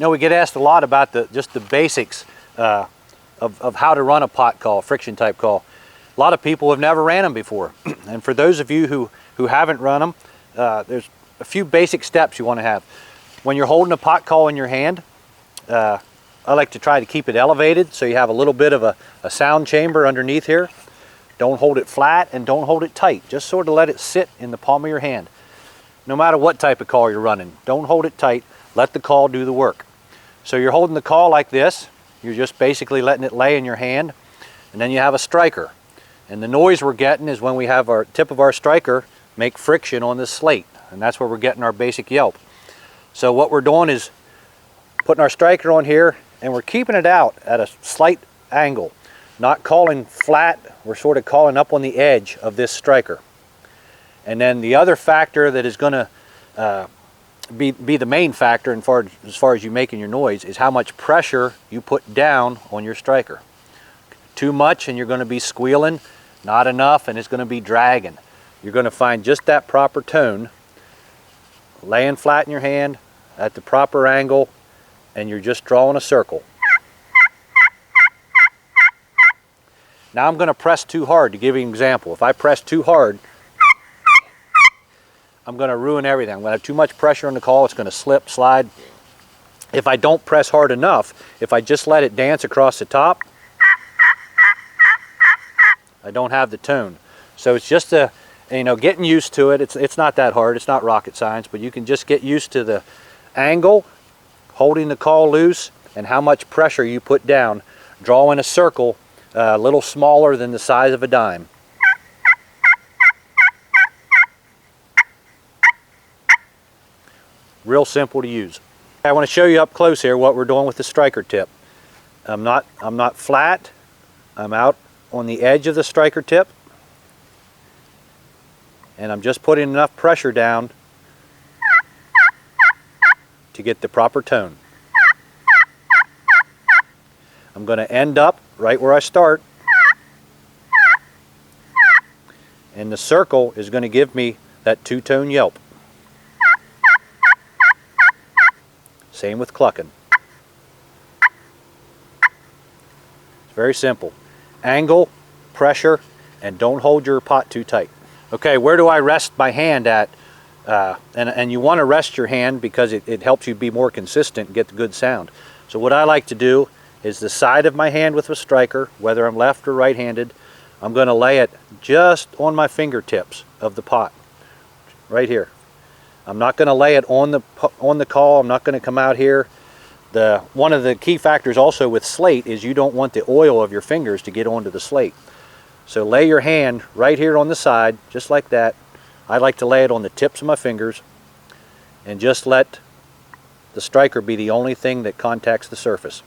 You know, we get asked a lot about just the basics of how to run a pot call, friction type call. A lot of people have never ran them before. And for those of you who haven't run them, there's a few basic steps you want to have. When you're holding a pot call in your hand, I like to try to keep it elevated so you have a little bit of a sound chamber underneath here. Don't hold it flat and don't hold it tight. Just sort of let it sit in the palm of your hand. No matter what type of call you're running, don't hold it tight. Let the call do the work. So you're holding the call like this. You're just basically letting it lay in your hand. And then you have a striker. And the noise we're getting is when we have our tip of our striker make friction on this slate. And that's where we're getting our basic yelp. So what we're doing is putting our striker on here and we're keeping it out at a slight angle. Not calling flat, we're sort of calling up on the edge of this striker. And then the other factor that is going to be the main factor as far as you making your noise is how much pressure you put down on your striker. Too much and you're going to be squealing, not enough and it's going to be dragging. You're going to find just that proper tone, laying flat in your hand at the proper angle, and you're just drawing a circle. Now I'm going to press too hard to give you an example. If I press too hard, I'm going to ruin everything. I'm going to have too much pressure on the call. It's going to slip, slide. If I don't press hard enough, if I just let it dance across the top, I don't have the tone. So it's just getting used to it. It's not that hard. It's not rocket science, but you can just get used to the angle, holding the call loose, and how much pressure you put down, drawing a circle a little smaller than the size of a dime. Real simple to use. I want to show you up close here what we're doing with the striker tip. I'm not flat. I'm out on the edge of the striker tip. And I'm just putting enough pressure down to get the proper tone. I'm going to end up right where I start. And the circle is going to give me that two-tone yelp. Same with clucking. It's very simple. Angle, pressure, and don't hold your pot too tight. Okay, where do I rest my hand at? And you want to rest your hand because it helps you be more consistent and get the good sound. So what I like to do is the side of my hand with a striker, whether I'm left or right-handed, I'm going to lay it just on my fingertips of the pot, right here. I'm not going to lay it on the call. I'm not going to come out here. One of the key factors also with slate is you don't want the oil of your fingers to get onto the slate. So lay your hand right here on the side, just like that. I like to lay it on the tips of my fingers and just let the striker be the only thing that contacts the surface.